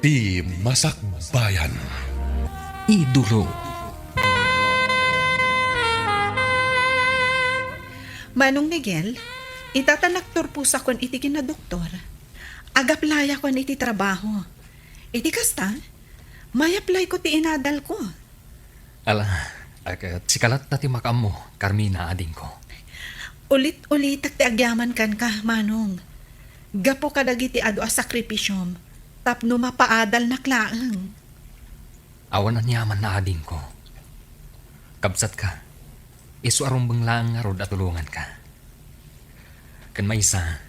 Ti Masakbayan. Idolo. Manong Miguel, itatanaktor po sa kon iti na doktor. Agaplaya kon iti trabaho. Iti kasta, may apply ko ti inadal ko. Ala, sikalat na ti makam mo, Carmina ading ko. Ulit-ulit ti agyaman kan ka, Manong. Gapo ka dagiti ado a sakripisyom, tapno mapaadal na klaang. Awan na niyaman na ading ko. Kabsat ka. Isu arumbang lang nga rod at tulungan ka. Kan may isa,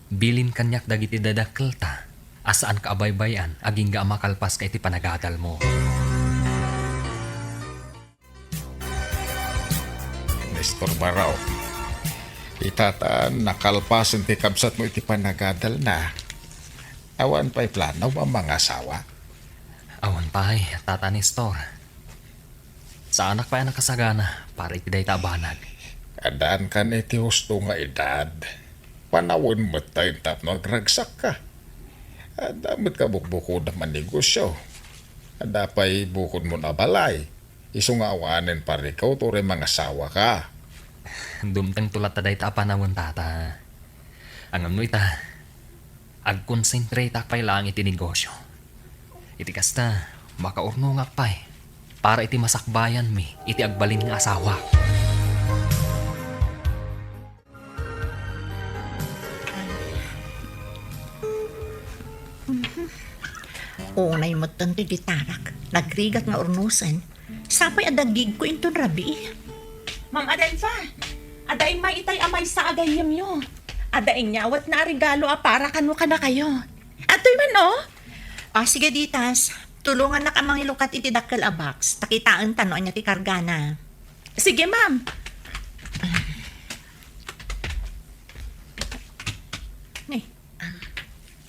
bilin kanyak dagiti dadakkel ta, asaan ka abaybayan, aging ga makalpas ka iti panagadal mo. Nestor Baraw, itatan nakalpasan ti kabsat mo iti panagadal na. Awan pa'y plano ang mga asawa. Awan pa ay, Tata Nestor. Sa anak pa yan nakasagana, para iti day tabanag. Adaan ka na iti husto nga edad. Panawin mo tayo tapno agragsak ka. Adamit ka bukbukod naman negosyo. Adapay bukod mo na balay. Iso nga awanin para ikaw to rin mga asawa ka. Dumtang tulat ta day tapanawon, Tata. Ang ano ita, ag-concentrate akpay lang iti negosyo. Iti kasta, makaurno nga akpay. Para iti masakbayan mi, iti agbalin nga asawa. Unay mo tanto di tarak. Nagrigat nga urnusan. Sapay adagig ko inton rabi. Ma'am Adelfa, adaing may itay amay sa agayam yo. Adaing nyawat na regalo para kanu ka na kayo. Ato'y man oh. Sige ditas. Tulungan na ka mga ilukat iti dakkel a box. Takitaan tanoan niya ti kargana. Sige ma'am.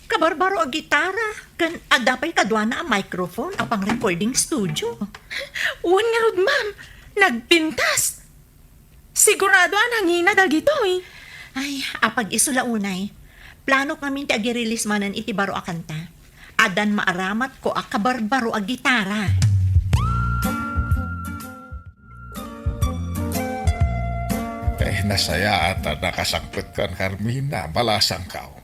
Kabarbaro a gitara. Kan adapay kadwana a microphone a pang recording studio. Uwan nga rod ma'am. Nagpintas. Sigurado ang hangina dagito eh. Ay, apag isula unay. Plano kami ti agi-release manan iti baro a kanta. Adan maaramat ko a kabarbaro a gitara. Nasaya at nakasangpot kan Carmina, malasang kao.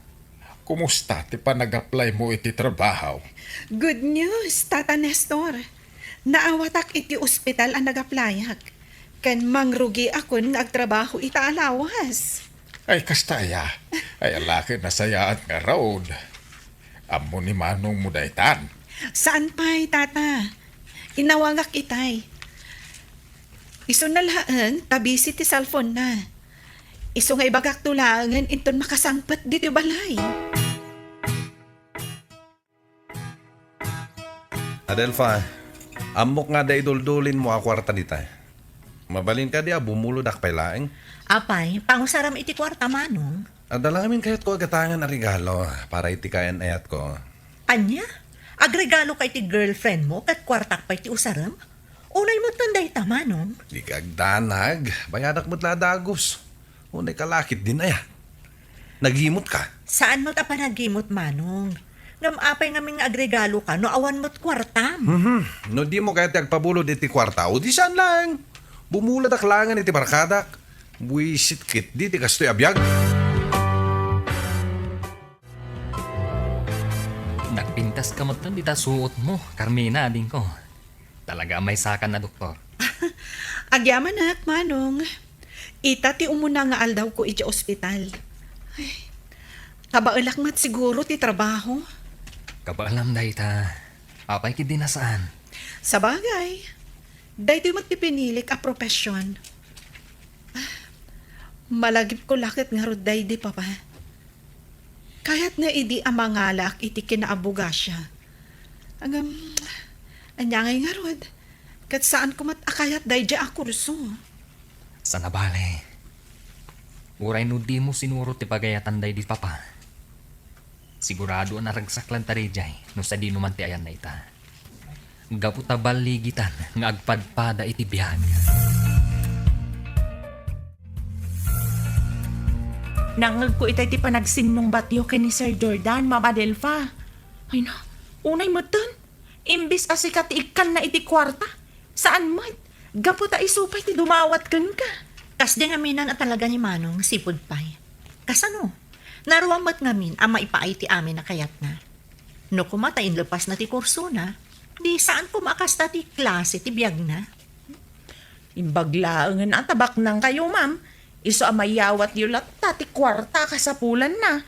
Kumusta ti pa nag-apply mo iti trabaho? Good news, Tata Nestor. Naawatak iti ospital ang nagaplayak. Kan mangrugi ako ng agtrabaho ita alawas. Ay kastaya, ay alaki nasayaan nga road. Amo ni Manong mudaitan. Saan pa'y, Tata? Inawangak itay. Iso na laan, tabisi ti cellphone na. Iso nga ibagak tulangan, inton makasangpat dito balay. Adelfa, amok nga da iduldulin mo a kwarta dita. Mabalin ka dia, bumulod akpay laeng. Apay, pangusaram iti kwarta manong. Adalamin kayat ko agatangan na regalo para iti kayan ayat ko. Anya? Agregalo kay ti girlfriend mo kat kwartak pa iti usaram? Unay mo tanday tamanong. Di ka agdanag, bayadak mo't ladagos. Unay kalakit din aya. Naghimot ka. Saan mo't apanagimot manong? Ngam-apay nga ming agregalo ka, no awan mo't kwartam. No di mo kayat agpabulod iti kwarta, o di saan lang. Bumulad aklangan iti barkadak. Buisit kit di ti kastoy abiyag. Nagpintas ka mo't dita suot mo, Carmina ading ko. Talaga may sakan na doktor. Agyaman nak, Manong. Ita ti umuna nga aldaw ko iti ospital. Ay, kabailak mat siguro ti trabaho. Kabaalam dahi ta, apay ki dinasaan. Sa bagay, dahi ti matipinilik a profesyon. Malagip ko lakit nga rod dahi di papa. Kaya't nga idi ang mangalak iti kinaabuga siya. Agam, anyangay nga rod. Kat saan ko matakayat dahi di a kurso. Sa nabale. Uray no di mo sinuro ti pagayatan dahi di papa. Sigurado na ragsaklan tari jay no sa di numan ti ayan na ita. Gaputa baligitan nga agpadpada iti biyag. Nangag ko itay ti panagsinnong batyo kay ni Sir Jordan, Ma'am Adelfa. Ay na, Unay mo dun. Imbis asikat ikan na iti kwarta. Saan man? Gaputa isupay ti dumawat kan ka. Kas di ngaminan at talaga ni Manong sipod pay. Kasano? Naruamat ngamin ang maipaay ti amin na kayat na. No kumatain lepas na ti kurso na, di saan pumakas na ti klase ti biyag na. Imbaglaangan ang tabak nang kayo, ma'am. Iso amayawat yulat ti kwarta kasapulan na.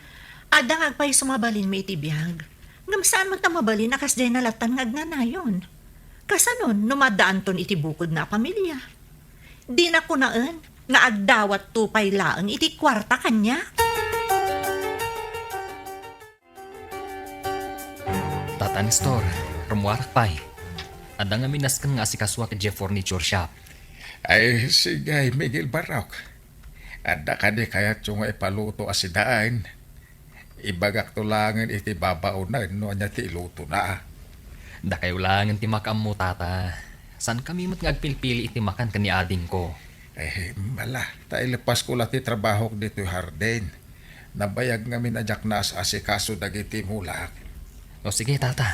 Ada ngagpay sumabalin may iti biyag. Ngam saan man tamabalin na kas di nalatan ngagnanayon. Kasanon, numadaan ton iti bukod na pamilya. Di na kunaan, nga agdawat tupay laang iti kwarta kanya. Tata Nestor, rumuarak pa'y. Ada nga minaskan nga si Kaswa ka Jeff Furniture Shop. Ay, sige, Miguel Barok. Ada ka di kayat yung ipaluto asidaan. Ibagak tulangan iti babaunan no anya ti iluto na. Da kayo lang ang timakam mo, tata. San kami mo't ngagpilpili itimakan ka ni ading ko? Mala, lepas ko lati trabaho dito Harden. Nabayag ngamin ajak na sa asikaso dagiti mulak. O sige, tata.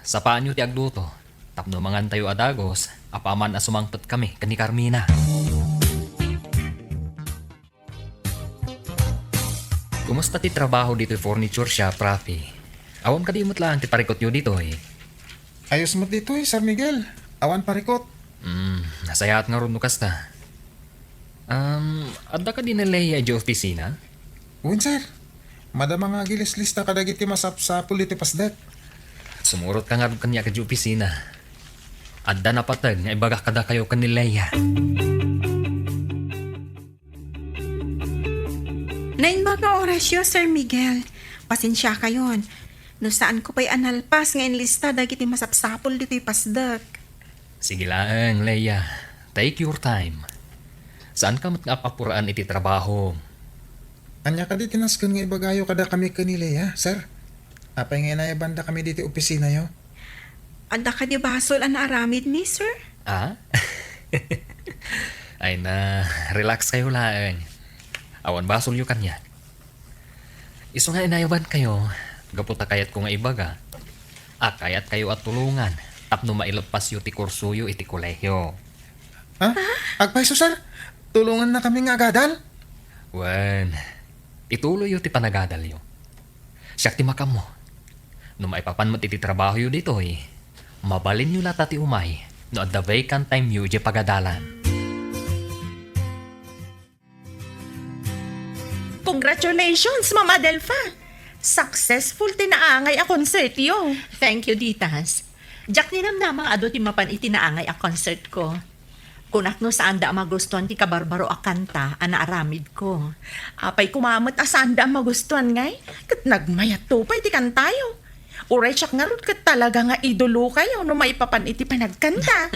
Sapaan nyo ti agluto. Tapno mangan tayo adagos, apaman asumangtot kami kani Carmina. Kumusta ti trabaho dito furniture shop, Rafi? Awan ka di mo't lang ti parikot nyo dito eh. Ayos mo dito Sir Miguel. Awan parikot. Nasayaat nga ron nukas ta. Adda ka din na leya di opisina? Un sir. Madama nga gilis lista kadagiti masapsapul iti pasdet. Sumurot ka nga ron kanya ka di opisina. Adda na patag nga ibagak kada kayo kanileya. Nainbaga orasyo, Sir Miguel. Pasensya kayon. No saan ko pa'y analpas nga lista dagiti masapsapol dito'y pasdak. Sige lang, Leia. Take your time. Saan ka matngapapuraan iti trabaho? Anya ka di tinaskan nga ibagayo kada kami kanila ya, sir. Apay nga na banda kami dito opisina yo. Anda ka di basol ang aramid ni, sir? Ah? Ay na, relax kayo lang. Awan basol yu kanya. Iso nga inayaban kayo. Gaputa kayat ko nga ibaga. Kayat kayo at tulungan. Tapno mailapas yu ti kursuyo iti kolehyo. Ha? Agpaiso sir, tulungan na kami nga agadal. Wan, ituloy yu ti panagadal yu. Siyak ti makam mo. No maipapan mo ti trabaho yu dito eh. Mabalin yu lata ti umay. No at the vacant time yu di pagadalan. Congratulations, Mama Adelfa. Successful tinaangay a concert yo. Thank you, Ditas. Jack ninamnamang ado ti mapan itinaangay a concert ko. Kunak no saan da magustuhan ti kabarbaro a kanta, anaaramid ko. Apay kumamot asanda magustuhan ngay. Kat nagmayat tupay ti kantayo. Uray siyak nga ron kat talaga nga idolo kayo no maipapan iti panagkanta.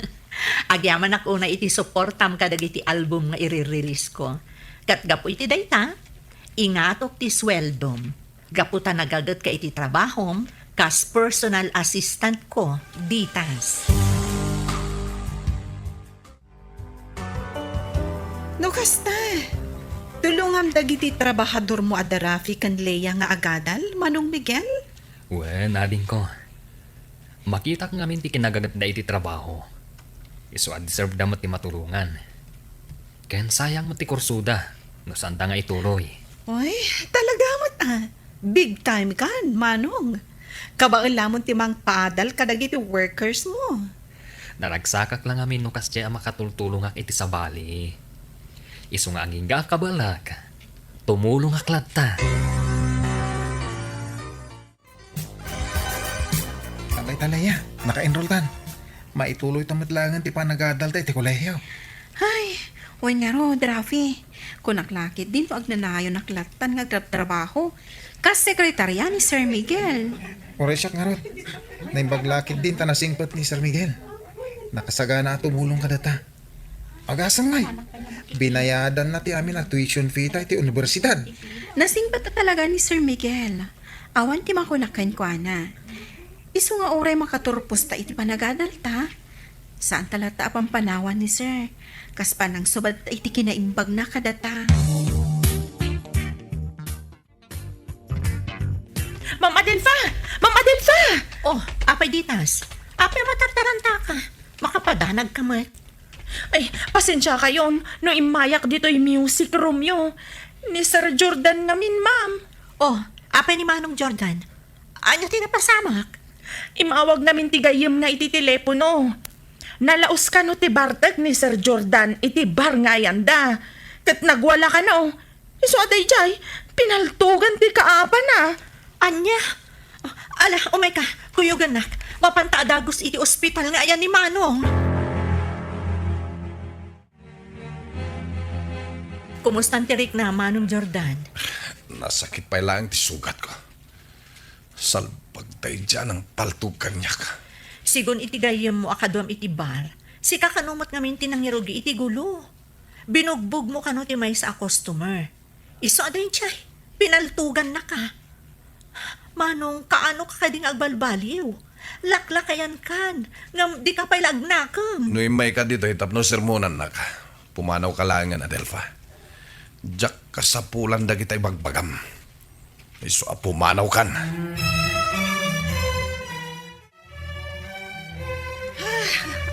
Agyaman ak una iti supportam kadag iti album nga i-release ko. Kat gapo iti dayta, ingatok ti sweldom. Gaputa nagagat ka iti trabahom, kas personal assistant ko, Ditas. No kasta. Tulungam dagiti trabahador mo ada Rafi kan Leia nga agadal, Manong Miguel? Wan, ading ko. Makita ka ngamin ti kinagagat na iti trabaho. Iso deserve da mo ti matulungan. Ken sayang mo ti kursuda. No sanda nga ituloy. Oy, talaga mo big time kan, Manong. Kabaan lamon ti mang paadal kadagiti workers mo. Naragsakak lang amin no kasya makatultulong ak iti sabali. Iso nga anging ga kabalak. Tumulong aklat ta. Abay talaya, naka-enroll tan. Maituloy tamatlangan ti panagadal ta iti kolehyo. Ay, oy nga ro, Rafi. Kunaklakit din pag nanayo naklatan nga trabaho. Kas sekretarya ni Sir Miguel. Oray siyak nga ron. Naimbaglakid din ta nasingpat ni Sir Miguel. Nakasagana at tumulong ka data. Agasang ngay. Binayadan na ti amin ang tuition fee ta iti universidad. Nasingbat na talaga ni Sir Miguel. Awan ti makunakan ko na. Iso nga oray makaturpos ta iti panagadal ta. Saan talata apang panawan ni Sir? Kas panang subad ta iti kinaimbag na kadata. Mama Adelfa! Mama Adelfa! Oh, apay ditas. Apay matartaranta ka. Makapadanag ka mat. Ay, pasensya kayo. No imayak dito yung music room yo. Ni Sir Jordan ngamin, ma'am. Oh, apay ni Manong Jordan. Ano tinapasamak? Imawag namin ti gayem nga iti telepono. Nalaos ka no ti Bartek ni Sir Jordan iti bar nga yanda. Kat nagwala ka no. Iso aday jay, pinaltugan ti kaapa na. Anya? Oh, ala, umay ka. Kuyugan nak. Mapanta dagos iti ospital nga ayan ni Manong. Kumustan ti Rick na, Manong Jordan? Nasakit pa lang ti sugat ko. Salpag tayo dyan ang paltog kanyak. Sigon iti gayem mo akadwam iti bar, si kakanumot ngamin tinangirugi iti gulo. Binugbog mo kano ti may sa customer. Iso aday chay, pinaltugan na ka. Manong, kaano ka kading agbalbaliw? Laklakayan kan, ngam di ka pa'y lagnakam. No may ka dito, itapno sermonan na ka. Pumanaw ka lang nga, Adelfa. Diyak kasapulan da kita'y bagbagam. Iso pumanaw kan.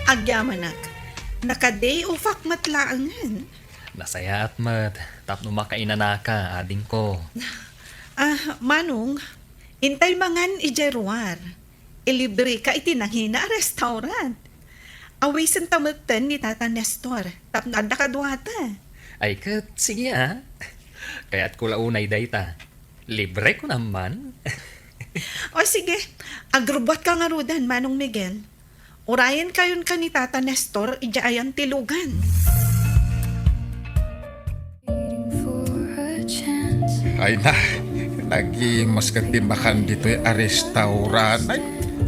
Agyamanak. Naka-day off ak matlaangan. Nasaya at mat. Tapno makainanaka, ading ko. Manong, intay mangan ijeruar. Ilibre ka itinanghina a restaurant. Awisan tamagtan ni Tata Nestor. Tapno anda ka duwata. Ay kat, sige Kaya't ko launay dayta. Libre ko naman. O sige, agrubot ka nga rudan, Manong Miguel. Urayan kayon ka ni Tata Nestor, ijaayan tilugan. Ay na, nagimas ka timakan dito a restaurant. Ay,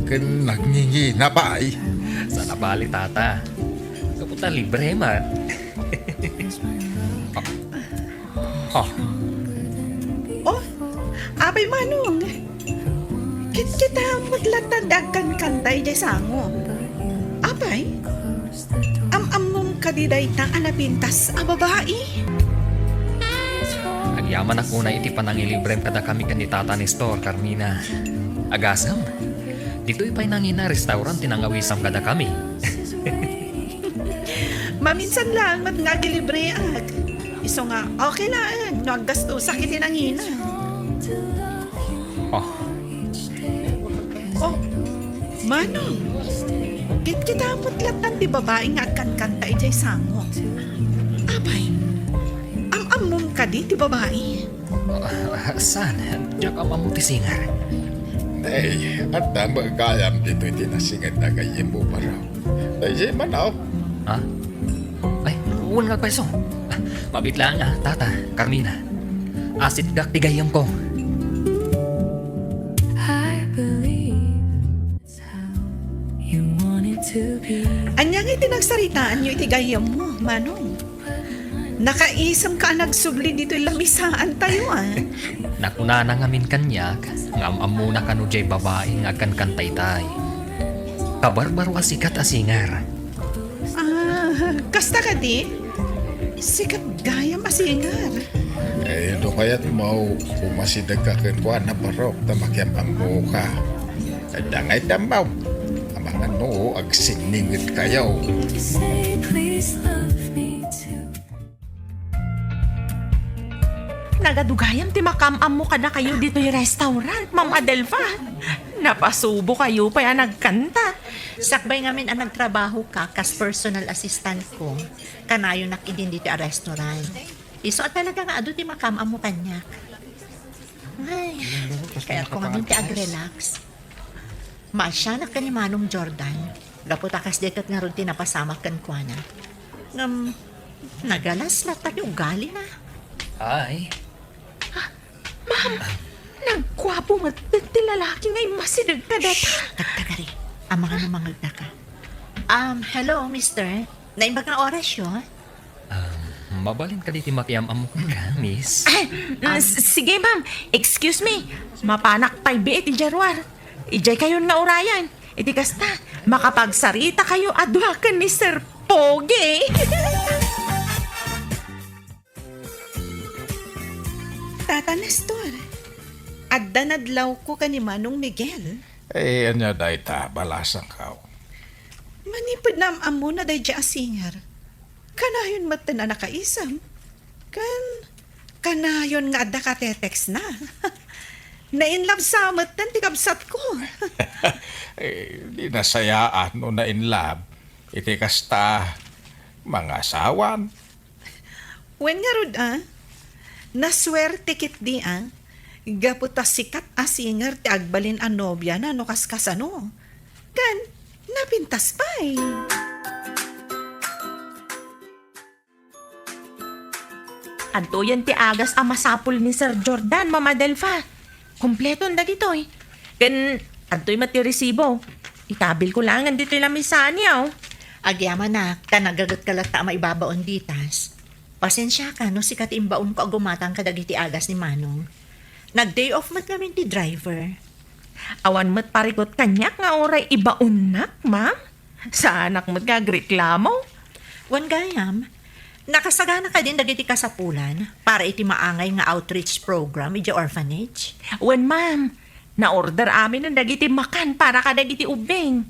kan nagngingi na ba ay? Sana bali, tata. Kaputa libre, mat. Oh, Oh, abay Manong. Kita maglatadagan kantay jay sango. Abay, am-amom kadiday tang anapintas a babae. agyaman ako na iti panangilibrem kada kami kan ni Tata Nestor, Carmina. Agasam, dito'y pa'y nangina restaurant tinangawisam kada kami. Maminsan lang mat nga gilibre ag. Iso nga, okay lang. No aggasto sa kitinangina. Oh, Oh, Manong. Kita putlatan di babae nga kan-kanta ijay sango. Abay, am-amom ka di babae. saan? Diyak ang mamuti singar. Ay, at na magayam dito itinasingan na kayem mo pa raw. Ay, manaw. Ha? Ay, uwan nga paiso. Mabitlaan nga, Tata, Carmina. Asit gak tigayam ko. I believe that's how you want it to be. Anyang itinagsaritaan nyo itigayam mo, Manong. Nakaisam ka nagsubli dito lamisaan tayo Nakuna na ngamin kanyak, ngam amuna kanu jay babae nga kan kantay-tay. Kabarbaro asikat asingar. Kasta ka di? Sikat gayam asingar. Eh, do kaya't mau kumasidag ka kikuan na barok na makiam ang muka. Ay, dangay tamaw. Ang mga noo, agsiningit kayaw. Say please love me too. Nagadugayam ti makamam mo ka na kayo dito yung restaurant, Ma'am Adelfa. Napasubo kayo pa yan nagkanta. Sakbay ngamin ang nagtrabaho ka kas personal assistant ko. Kanayo nakidin dito a restaurant. Iso at talaga nga ado ti makamam mo kanyak. Ay, kaya ko ngamin ti ag-relax. Masya na ka ni Manong Jordan. Gaputakas dekat nga ron tinapasamak kan kwa na. Nagalas lahat ugali na. Ay, Nagkwapo nga ti lalaki ngay masidag ka data. Tagtagari. Ang mga namangag na ka. Hello, mister. Naimbag nga oras yun? mabalin ka diti makiam amo ka, miss. Sige, ma'am. Excuse me. Mapanak pa'y biit ijarwar. Ijay kayo nga urayan. Iti kasta, makapagsarita kayo adwakan ni Sir Pogi. Tata Nestor, adda nadlaw ko ka ni Manong Miguel. Anya day ta, balasang kao. Manipod na amo na day dya asinger. Kanayon matan na nakaisam. Kanayon nga adda ka tetext na. Nainlove sa matan ti kabsat ko. Di nasayaan no na in love. Iti kasta mga asawan. Wen nga rod naswerte kit di gaputa sikat asinger ti agbalin a nobya na no kaskasano. Kan, napintas pa eh. Antuyan ti agas ang masapul ni Sir Jordan, Mama Delfa. Kompleto na dito eh. Kan, antoy mati resibo. Itabil ko lang ang dito lamisan niya oh. Agyaman na, kanagagat ka lang ta maibabaon ditas. Pasensya ka no sikat imbaon ko agumatang kadagiti agas ni Manong. Nag-day off mat namin ti driver. Awan mo't parikot kanyak nga oray ibaunnak, ma'am. Sa anak mo't gagreklamo. Wan gayam, nakasagana ka din dagiti kasapulan para iti maangay nga outreach program iti orphanage. Wen, ma'am, na-order amin ng dagiti makan para ka dagiti ubing.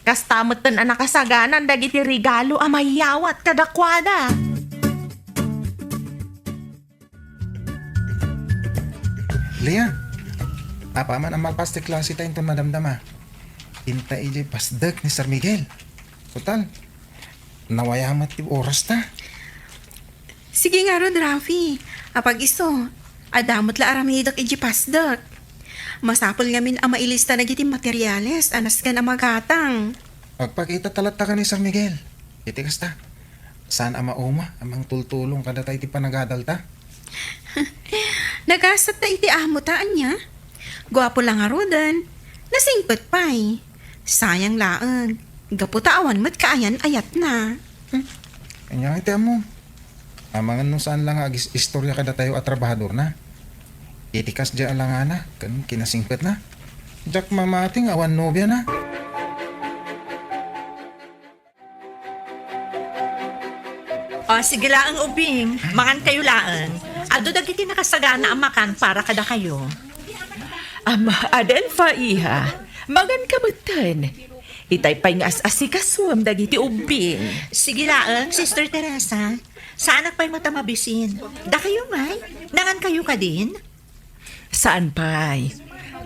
Kastamot tan ang nakasaganan dagiti regalo amayawat kadakwada. Lea, apa man ang malpas ti klase tayo itong madamdama. Inta ili pasdag ni Sir Miguel. Total, nawayamat ti oras ta. Sige nga ron, Rafi. Apag iso, adamot la aramidak iji pasdak. Masapol ngamin ang mailista na giti materyales, anas ka na magatang. Pagpakita talata ka ni Sir Miguel. Iti kasta, saan ama uma amang tultulong kada tayo ti panagadal ta? Nagasat na iti amutaan niya. Gwapo lang nga rodan. Nasingpet pa eh. Sayang laan. Gaputaawan mo't kaayan ayat na. Kanya iti amo. Amangan nung saan lang agis istorya kada tayo at trabahador na. Itikas dya alangana, kan kinasingpet na. Jack mamating awan nobya na. O, sige laang ubing. Makan kayo laang. Ado dagiti nakasagana ang makan para kada kayo. Adelfa iha, magan kabutan. Itay pa'y nga as-asikaswam dagiti ubing. Sige laang, Sister Teresa. Saan pa'y matamabisin? Da kayo may? Nangan kayo ka din? Saan pa'y?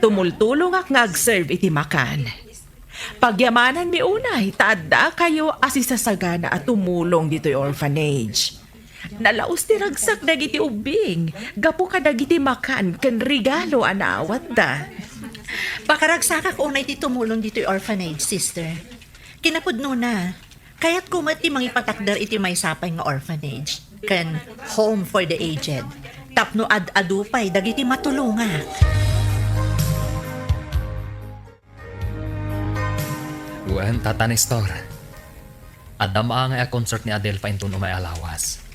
Tumultulong ak ngag-serve iti makan. Pagyamanan mi unay, tada kayo asisasagana at tumulong dito'y orphanage. Nalaos ti ragsak dagiti ubing, gapo ka dagiti makan ken regalo anawat da. Pakaragsak ako unay ti tumulong dito'y orphanage, sister. Kinapudno na. Kaya't kumat ti mangipatakdar iti may sapay nga orphanage. Ken home for the aged. Tapno ad-adupay dagiti matulunga. Uwan, Tata Nestor. Adda maangay a concert ni Adelfa intun umay alawas.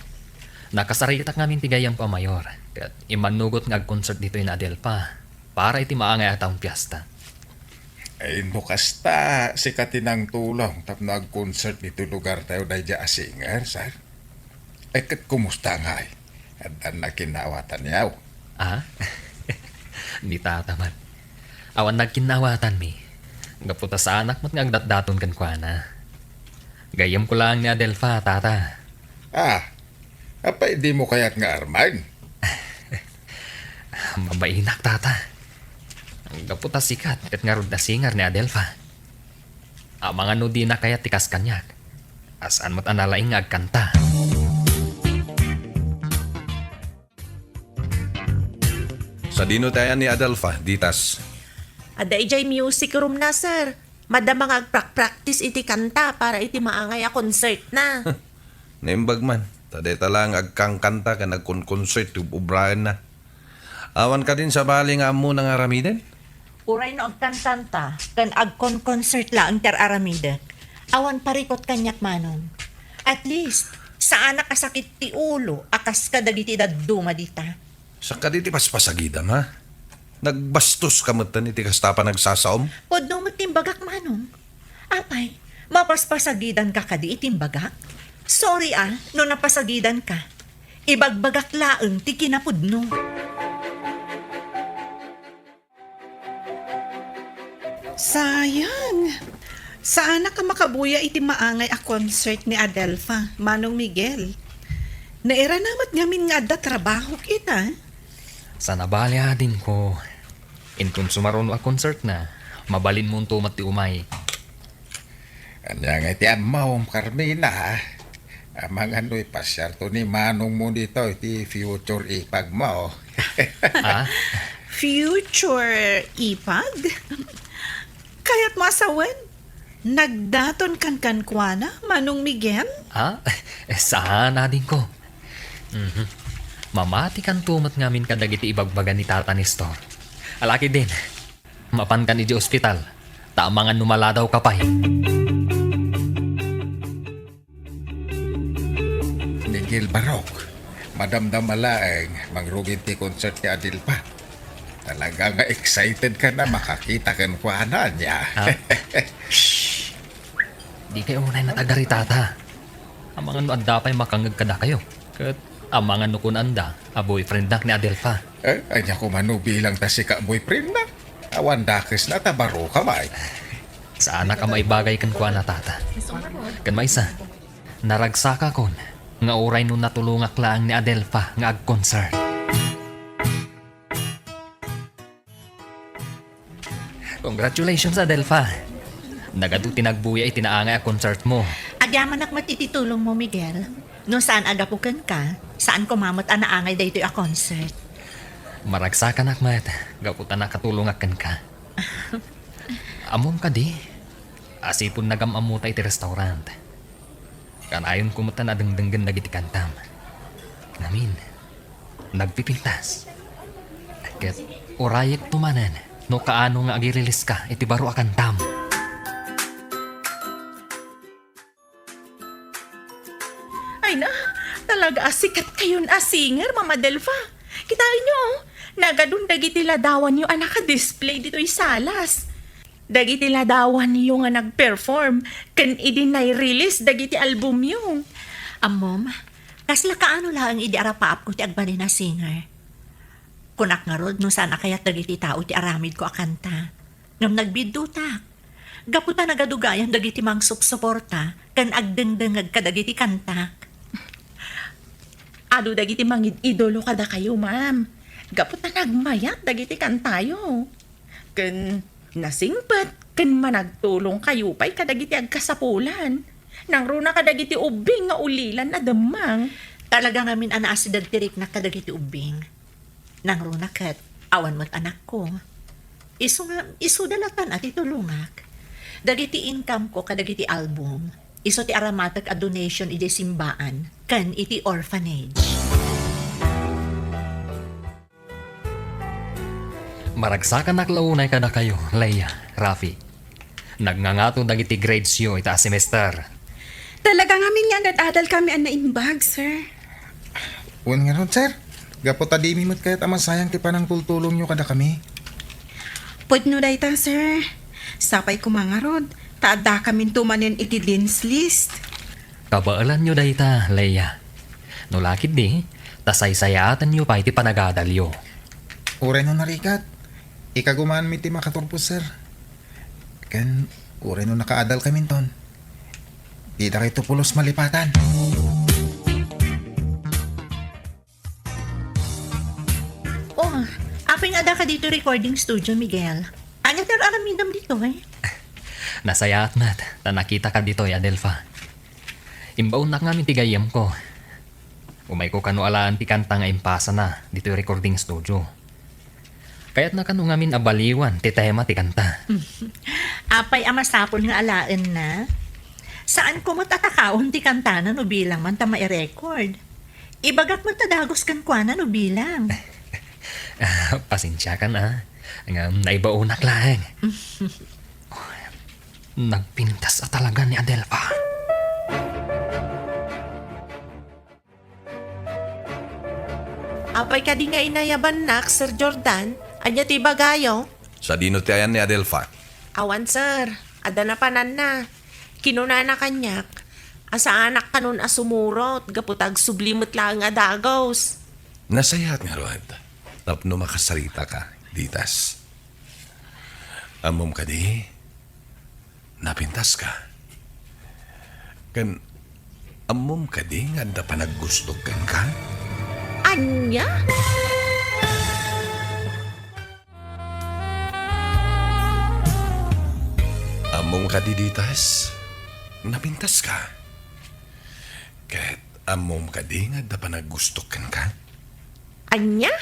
Nakasaritak ngamin tigayam pa mayor. Kat imanugot nga concert dito in Adelfa para iti maangay atang piyesta. Ay no kasta sikatinang tulong tap nag-concert dito lugar tayo na dya asinger, sir. Ay kat kumusta nga ay? At nakinawatan yaw. Ah? Ni Tata man. Awan nagkinawatan mi. Gaputa sa anak mo't nga agdatdaton kan kwa na. Gayam ko lang ni Adelfa, Tata. Apay di mo kaya't nga arman? Mabainak, Tata. Ang gaputa sikat kat nga rod na singer ni Adelfa. Mga no di na kaya tikas kanyak. Asaan mo't analaing nga agkanta. Sa dino tayo ni Adelfa, ditas. Ada ijay music room na, sir. Madamang agprak-practice iti kanta para iti maangay a concert na. Naimbag man, tadeta lang agkang kanta ka nagkon-concert ubrayan na. Awan ka din sa bali nga mo ng aramiden? Uray no agkantanta. Kan agkon-concert lang ter aramida. Awan parikot kanyak manong. At least, sa anak asakit ti ulo, akas ka dagiti daduma dita. Sa ka diti paspasagidam ha? Nagbastos ka matan iti kastapa nagsasaom? Podno mo timbagak manong. Apay, mapaspasagidan ka kadi itimbagak? Sorry no napasagidan ka. Ibagbagak laeng ti kinapudno. Sayang. Saan ka makabuya iti maangay a concert ni Adelfa, Manong Miguel? Naira namat ngamin nga adda trabaho kita. Sa nabalya din ko. Inkun sumaron a concert na, mabalin mo tumat ti umay. Anya nga iti amawom Carmina. Amang ano'y pasyar to ni Manong mo dito iti future ipag mo. Ha? Future ipag? Kaya't masawen? Nagdaton kan kuana, Manong Miguel? Ha? Saan na din ko? Mamati kan tumat ngamin kadagiti ibagbagan ni Tata Nestor. Alaki din. Mapan kan iti ospital. Taamangan numala daw kapay. Miguel Barok, madamdam malaeng mangrugin ti concert ni Adelfa. Talaga nga excited ka na makakita kan kuana niya. Ha? Di kayo unay na tagari, Tata. Amangan no anda pa'y makangag kada kayo. Kat amangan no kun anda, a boyfriend na ni Adelfa. Anya ko manubilang ta si ka boyfriend na. Awan dakes na tabaro ka may. Sana ka maibagay kan kuha na, Tata. Kan maisa, naragsaka kon, nga oray nun natulungak laang ni Adelfa nga ag-concert. Congratulations, Adelfa. Nagadu tinagbuya itinaangay a concert mo. Agyaman ak matititulong mo, Miguel. No saan agapukan ka, saan kumamot anaangay dayto a concert. Maragsakan akmat, gaputan na katulungakan ka. Amom ka di. Asipon nagamamuta iti restaurant. Kanayon kumutan na dengdenggan lagi ti kantam. Namin, nagpipintas. Ket orayek tumanan, no kaano nga agirilis ka iti baro a kantam. Ay na, talaga asikat kayon a singer, Mama Delfa. Kitain nyo, nagadun dagiti ladawan nyo anak ka-display dito'y salas. Dagiti ladawan niyo nga nag-perform, kan idinay-release dagiti album nyo. Amom, kasla kaano lang idi arapaap ko ti agbalin na singer. Kunak nga rod no sana kaya dagiti tao ti aramid ko akanta. Ngam nagbiddutak. Gaputa nagadugayan dagiti mangsup-suporta kan agdengdengag kadagiti kantak. Ado dagiti mangid idolo kada kayo, ma'am. Gaputa nagmayat dagiti kantayo. Kan nasingpet, kan managtulong kayo pa'y kadagiti agkasapulan. Nang runa kadagiti ubing nga ulilan na damang. Talaga ngamin anaasidad tirik na kadagiti ubing. Nang runa kat, awan mo't anak ko. Isu dalatan at itulungak. Dagiti income ko kadagiti album. Iso ti aramatak a donation iti simbaan, kan iti orphanage. Maragsakan naklaunay ka na kayo, Leia, Rafi. Nagngangato dagiti grades yo ita a semester. Talaga ngamin nga agad-adal kami ang naimbag, sir. Uwan nga ron, sir. Gapot adimimot kaya't amasayang ti panang tultulong nyo kada kami. Pwede no dayta, sir. Sapay kumangarod. Taada kami tumanin iti dean's list. Kabaalan nyo dayta, Leia. No lakid di, tasay-sayatan nyo pa iti panagadalyo. Uray no narikat. Ikagumaan mi ti makaturpos, sir. Kan, uray no nakaadal kami ton. Di na kayo pulos malipatan. Oh, aping ada ka dito recording studio, Miguel. Anya tar aramidam dito eh. Nasaya at mat, na nakita ka dito, Adelfa. Imbaon na ngamin tigayam ko. Umay ko kano alaan ti kanta nga impasa na dito yung recording studio. Kaya't na kano ngamin abaliwan ti tema ti kanta. Apay amasapol nga alaan na. Saan ko matatakaon ti kanta na no bilang man ta mai-record? Ibagak mo tadagos kan kwa na no bilang. Pasensya ka na. Nga naibaunak lang. Nagpintas at talaga ni Adelfa. Apay ka di nga inayaban nak, Sir Jordan. Anya ti bagayo? Sa dino ti ayan ni Adelfa. Awan, sir. Ada na panan na. Kinuna na kanyak. Asa anak kanun asumurot. Gaputag sublimot lang nga dagos. Nasayat nga Rod. Tapno makasarita ka, ditas. Amom ka di, napintas ka. Kan amom ka di nga da pa naggustukan ka? Anya? Amom ka di ditas, napintas ka. Ket amom ka di nga da pa naggustukan ka? Anya?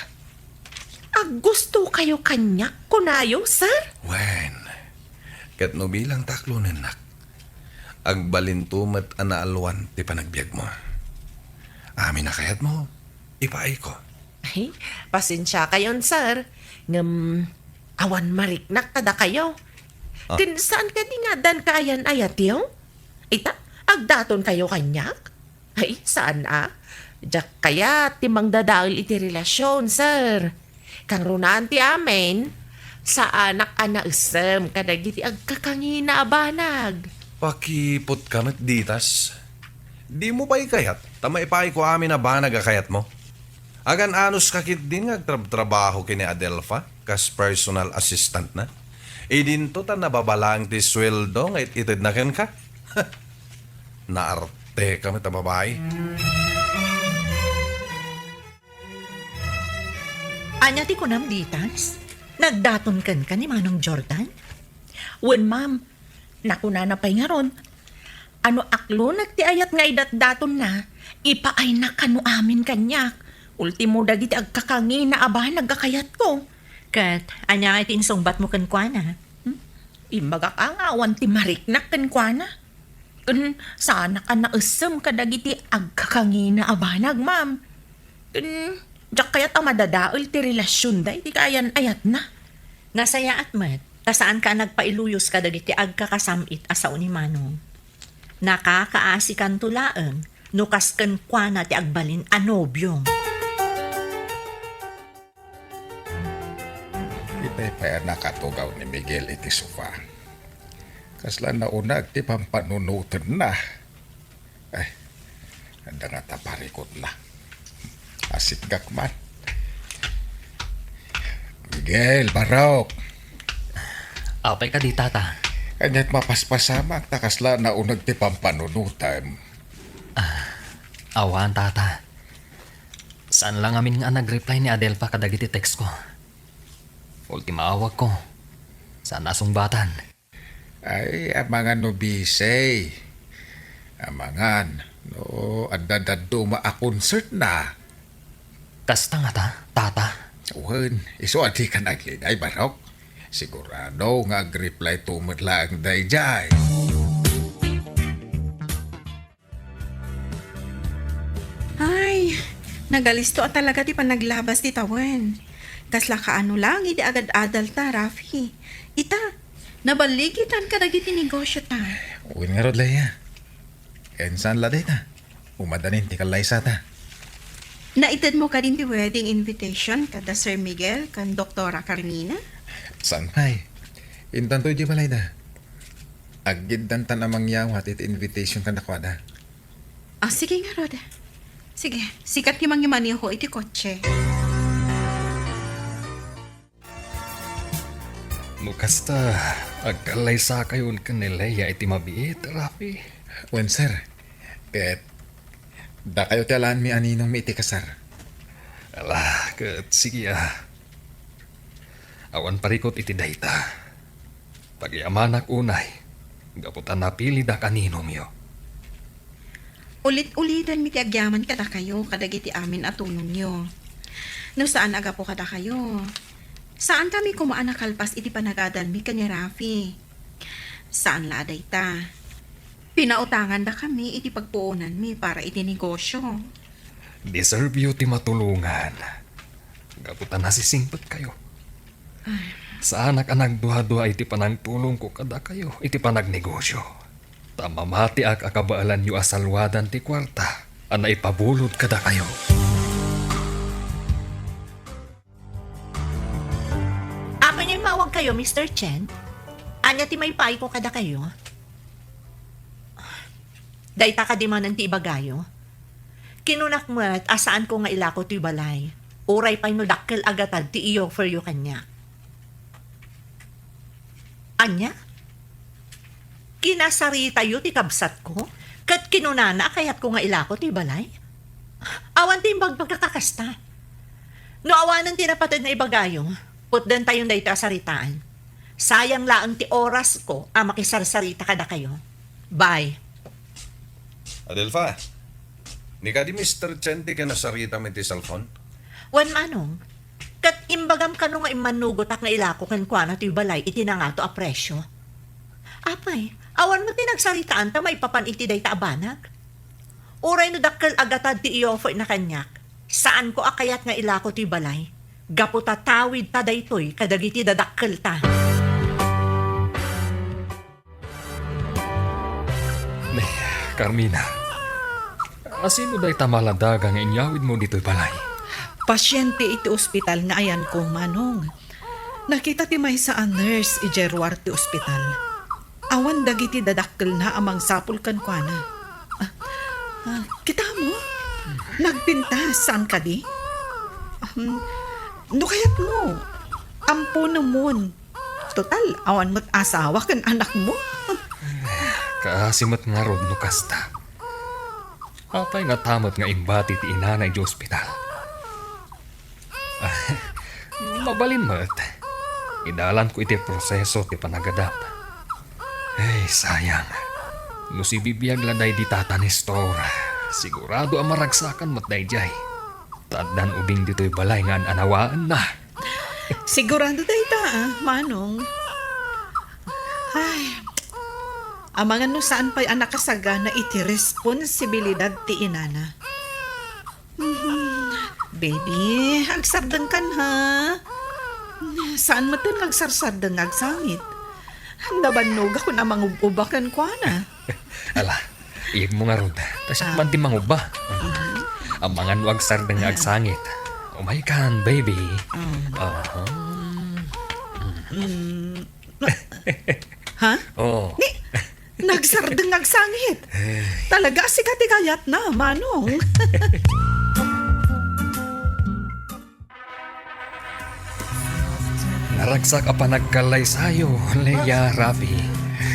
Gusto kayo kanya kunayo, sir? Wen, ket no bilang taklo nenak, agbalintumat anaalwan ti panagbiag mo. Amin na kayat mo, ipaay ko. Ay, pasensya kayon, sir. Ngam, awan mariknak kada kayo. Saan ka di nga dan kayan ayat yo? Ita, agdaton kayo kanyak? Ay, saan Diyak kaya timang dadaol iti relasyon, sir. Kang runaan ti amin, sa anak isem kadagiti agkakangina abanag. Pakipot ka met ditas. Di mo pa'y kayat, tama ipaay ko amin na ba nagakayat mo? Agan anos kakit din nga trabaho kini Adelfa, kas personal assistant na. E dinto ta nababalang ti sweldo nga itid na ken ka. Naarte ka met babae. Anya ti kunam ditas? Nagdaton kan ka ni Manong Jordan? Wen, ma'am. Nakuna na pa'y nga ron. Ano aklo nagtiayat nga idat-daton na, ipaay na kano amin kanyak. Ultimo dagiti agkakangi na aba nagkakayat ko. Kat, anya nga itinsungbat mo kan kwa na? Imbaga ka nga, awan ti mariknak kan kwa na. Kun sana ka nausam kadagiti agkakangi na abanag, ma'am. Kun diyak kayat ang madadaol ti relasyon day, di kayan ayat na. Nasaya at mat, kasaan ka nagpailuyos ka dagiti agkakasamit asaw ni Manong. Nakakaasi kan tulaeng, nukas kan kwa na ti agbalin anobyong. Itay pa nakatugaw ni Miguel iti sofa. Kasla na unag ti pampanunutan na. Ay, anda nga taparikot na. Asit gakman. Miguel, Barok. Apay ka di, tata. Kanya't mapaspasama takasla na unag ti pampanunutan. Awan, tata. Saan lang amin nga nag-reply ni Adelfa kadagiti text ko? Ultima awag ko. Saan nasungbatan? Ay, amangan no bisay. Amangan. No, adadaduma a concert na. Kasta nga tata. Uwan, iso adi ka naglinay, Barok. Sigurado nga ag-reply tumad lang dayjay. Ay, nagalisto at talaga ti panaglabas ti Tawan. Kasla kaano lang, hindi agad adal ta, Rafi. Ita, nabaligitan ka dagiti negosyo ta. Uwin nga rod laya. Ensan la day ta. Umadanin ti kalay sa ta. Naitid mo ka din ti wedding invitation kada Sir Miguel kan Doktora Carmina? San pay? Intan to di balay da. Aggidan ta namang yawat iti invitation ka nakwada. Sige nga, Rod. Sige, sikat yung mga maniho iti kotse. Mukasta, agkalay sa kayon kanilaya iti mabiit, Rafi. Wen sir. Ket da kayo tialaan mi aninong mi iti kasar. Ala, kat sige Awan parikot iti dayta. Pagyamanak unay, gaputan napili da kaninom yo. Ulit-ulitan mi ti agyaman kada kayo kadagiti amin at tunong nyo. No saan aga po kada kayo? Saan kami kumaan na kalpas iti panagadan mi kanya Rafi? Saan laday ta? Pinautangan da kami iti pagpuunan mi para iti negosyo. Deserve you ti matulungan. Gaputan nasisingpot kayo. Sa anak duha-duha iti panagtulong ko kada kayo iti panagnegosyo. Tamamati ak akabaalan yu asalwadan ti kwarta ana ipabulod kada kayo. Apan yung mawag kayo, Mr. Chen. Anya ti may pay ko kada kayo. Dayta ka di manan ti ibagayo. Kinunak mo at asaan ko nga ilako ti balay. Uray pa'y no dakkel agatad ti iyo for you kanya. Anya? ginasarita yu ti kabsat ko, kat kinunana kayat ko nga ilako ti balay. Awan ti bagbagkakakasta. No awanan ti napatid na ibagayong, putdan tayong dayto asaritaan. Sayang laang ti oras ko ang makisarsarita kada kayo. Bye. Adelfa, ni ka di Mr. Chente ka nasarita mo ti cellphone? Wan manong, kat imbagam ka nga imanugot ak nga ilako ken kuana ti balay iti na nga to a presyo. Apay, awan mo ti nagsaritaan ta maipapan iti day ta abanag. Uray no dakkel agatad ti i-offer na kanyak. Saan ko akayat nga ilako ti balay? Gapu tatawid ta daytoy kadagiti dadakkel ta. Carmina, asino day tamaladaga nga inyawid mo dito'y balay? Pasyente iti ospital nga ayan ko, manong. Nakita ti may sa nurse ijerwar ti ospital. Awan dagiti dadakkel na amang sapul kan kuana. Kita mo? Nagpintas, saan ka di? No kayat mo? Ampo namun. Total, awan mo't asawa kan anak mo. Kaasimot nga rod no kasta. Apay nga tamot nga imbati ti inanay di ospital. Mabalin mo't. Idalan ko iti proseso ti panagadap. Ay, sayang. No si bibiyag laday di tata ni store. Sigurado ang maragsakan mo't dayjay. Taddan ubing dito'y balay nga anawaan na. Sigurado tayo manong. Ay, amangan no saan pa'y anak kasaga na iti responsibilidad ti inana. Baby, agsardan kan ha. Saan mo ito nagsarsardan agsangit? Nabanog ako na mangubakan ko na. Ala, iyag mo nga rod. Tasyak man di manguba. Ang mga nuwag sardang nga agsangit. Oh my God, baby. Ha? Oh. Nagsardang nagsangit. Talaga si katigayat na, manong. Naragsak pa nagkalay sayo, Leia, Rafi.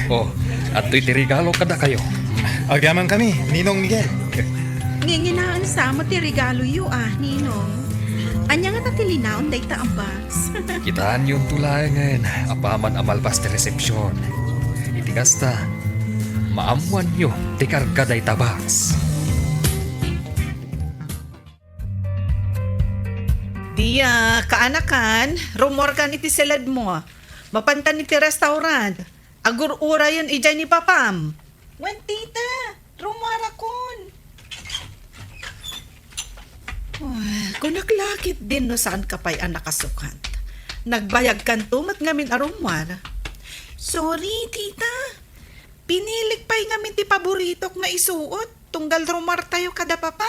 Oh, at ito'y regalo kada kayo. Agyaman kami, Ninong Miguel. Nginginaan sa mo ti regalo yu Ninong. Anya nga tatilinaon day ta ang box. Kitaan yung tulangan, apaman amalpas ti resepsyon. Itigasta, maamuan nyo, ti kargaday tabaks. Diya, kaanakan, rumor ka ni ti selad mo. Mapantan ni ti restaurant. Agur-ura yun ijay ni Papam. Wan tita, rumor akon. Kung naglakit din no saan ka pa'y anak kasukant. Nagbayag kan tumat ngamin arumwar. Sorry, tita. Pinilik pa'y ngamin ti paboritok na isuot. Tunggal rumar tayo kada papa.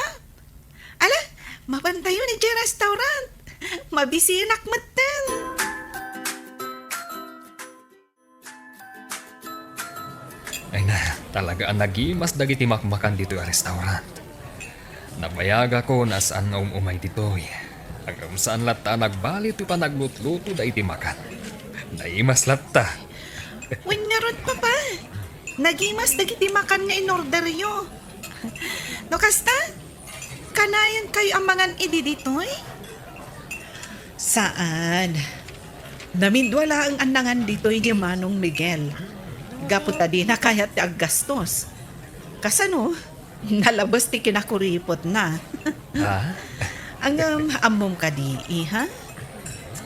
Ala, mapantayo ni J restaurant. Mabisinak matan. Ay na, talaga ang nagimas dagiti makmakan dito yung restaurant. Nabayag ako na saan na umay ditoy. Hanggang saan latta nagbalit pa naglutluto da iti makan. Naimas latta. Wen nga rod, papa. Nagimas dagiti makan nga inorder yo. No kasta? Kanayan kayo ang mangan idi ditoy? Saan? Namindwala ang anangan ditoy ni Manong Miguel. Gaputa di na kaya ti aggastos. Kasano? Nalabas ti kinakuripot na. Ha? Ang amom ka di, ha?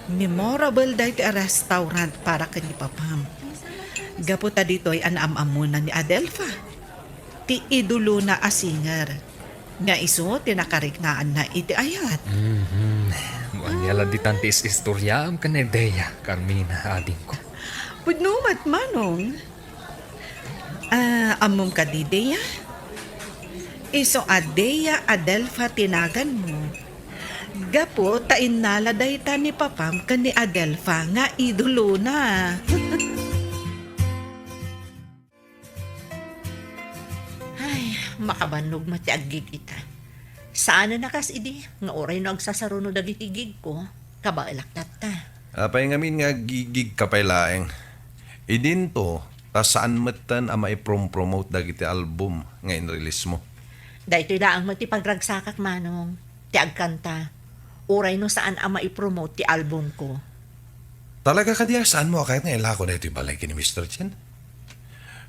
Memorable dahil ti restaurant para kani Papam. Gaputa dito'y anam-amunan ni Adelfa. Ti idulo na a singer. Nga iso, tinakarignaan na iti ayat. Muanyala di tantis istoryaam ka na ideya, Carmina, ading ko. Pudnumat, manong. Amom ka di, Deya? Iso Adeya Adelfa tinagan mo. Gapo, tain naladay ta ni Papam ka ni Adelfa nga idulo na. Ay, makabanog mati agigita. Saan na nakas idi? Nga oray no agsasaro no dagiti gig ko. Kabailak ta. Apay ngamin nga gigig kapay laeng. Idin to, Tas saan matan ang maiprom-promote dagiti album nga in-release mo? Dahito lang mo ti pagragsakak manong, ti agkanta. Uray no saan ang maipromote ti album ko. Talaga ka diya, saan mo kahit nga ilako na ito'y balay kini Mr. Chen?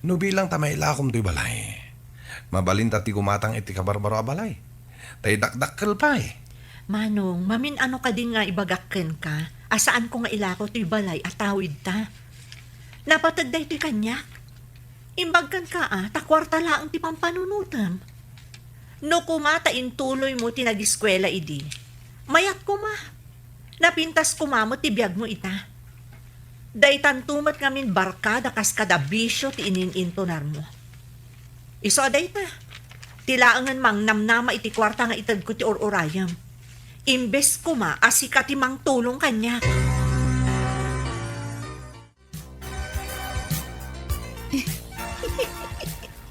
No bilang tamay ilakom to'y balay. Mabalinta ti kumatang iti kabarbaro a balay. Tay dakdakkel pa eh. Manong, mamin ano ka din nga ibagakken ka, asaan ko nga ilako ti balay at tawid ta. Napatagday ti kanyak. Imbagkan ka takwarta laang ti pampanunutam. No kumata intuloy mo ti nag-eskwela idi. Mayat kuma. Napintas kumamo ti biyag mo ita. Daytan tumat ngamin barkada kas kada bisyo ti inin-intonar mo. Iso aday ta. Tilaangan mang namnama iti kwarta nga itad ko ti or-orayam. Imbes kuma asika ti mang tulong kanya.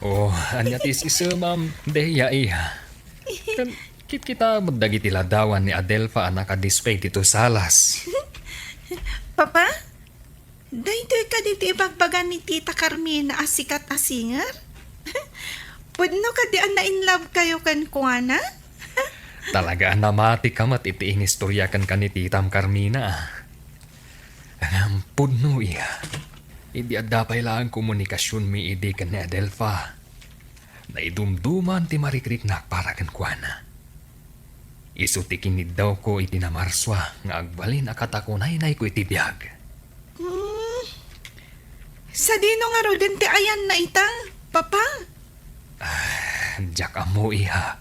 Oh, anya ti isa, ma'am. Deya iya. Kan, kita magdagiti ladawan ni Adelfa anak ka-display dito salas. Papa? Dahito ka dito ibagbagan ni Tita Carmina asikat a singer? Pudno ka di na in love kayo kan kuana? Talaga namati ka mat itiing istorya kan ni Titam Carmina. Ang pudno iya. Hindi adapay lang komunikasyon mi idi kan ni Adelfa. Naidumduman ti marikriknak para kan kuana. Isu ti kinid daw ko iti na marswa nga agbalin akatakunay na ko iti biyag. Sa dino nga ro din ti ayan na ita, Papa? Diyak amo iha.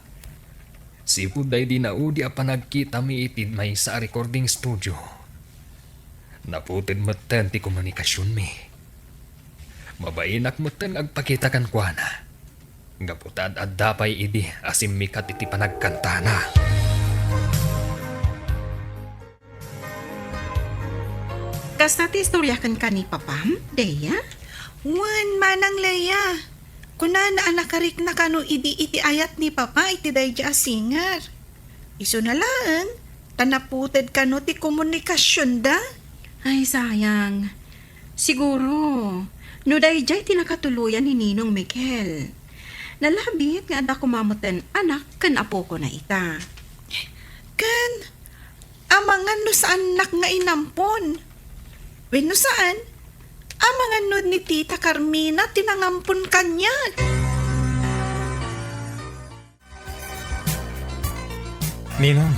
Si Puday di naudi a panagkita mi iti may sa recording studio. Naputid matan ti komunikasyon mi. Mabainak matan agpakita kan kuana. Gaputad at dapay idi asim mikat iti panagkantana. Kas nati istorya kan ka ni Papa, Deya? Wan manang Leia. Kunana anak karik na kano iti ayat ni Papa iti dayja singer. Iso na lang, tanaputed kano ti komunikasyon da. Ay, sayang. Siguro, no dayjay tinakatuluyan ni Ninong Miguel. Nalabit nga ada kumamutan anak kan apo ko na ita. Kan, amangan no sa anak nga inampon. When no saan, amangan no ni Tita Carmina tinangampon kanya. Ninong,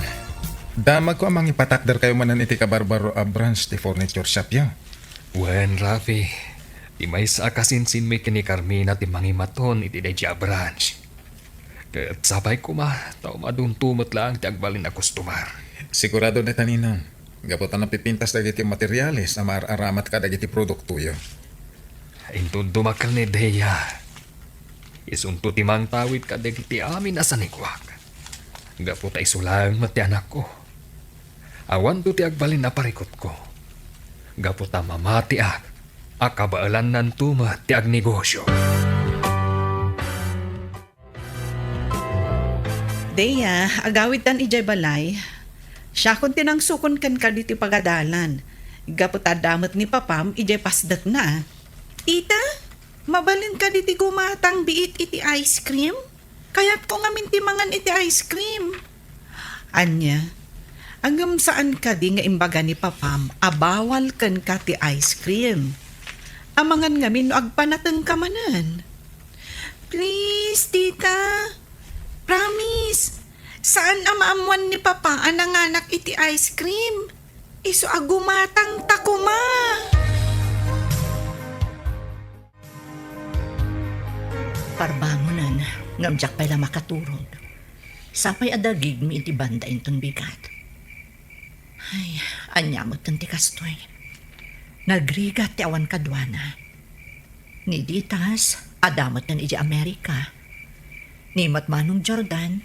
damag ko amang ipatakder kayo manan iti kabarbaro a branch ti furniture shop yaw. Wen, Rafi. Di may sa akasinsin mi kini Carmina ti mangimaton iti dayja branch. Ket sabay ko tao maduntumot lang ti agbalin na kustumar. Sigurado na taninong. Gaputan na pipintas dagiti materyales na maaramat ka dagiti produkto yo. Intun dumakal ni Deya. Isunto ti mang tawid ka dagiti amin asanikwak. Gaputa isulang mati anak ko. Awan do ti agbalin na parikot ko. Gaputa mamati akabaalan nan tuma ti agnegosyo. Deya, agawid tan ijay balay. Siya kung tinangsukon kan ka diti pagadalan. Gaputadamat ni Papam, ijay pasdat na. Tita, mabalin ka diti gumatang biit iti ice cream? Kaya't ko nga mintimangan iti ice cream. Anya, hanggang saan ka di nga imbaga ni Papam, abawal kan ka ti ice cream. Amangan nga min agpanatan ka manan. Please, tita. Promise. Saan amaamuan ni Papa ang nanganak iti ice cream? Iso agumatang takuma. Parbangonan, ngamjak pala makaturog. Sapay adagig mi iti banda inton bigat. Ay, anyamot tanti kastoy. Nagrigat ti awan kadwana. Ni Ditas, adamot nan iti Amerika. Ni Matmanong Jordan,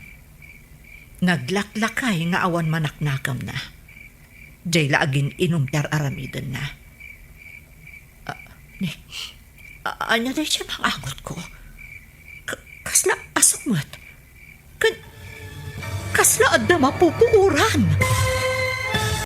naglaklakay nga awan manaknakam na. Jay laagin inumter aramidan na. Anya day siya mangagot ko. Kasla asumot. Kasla adda mapupuuran.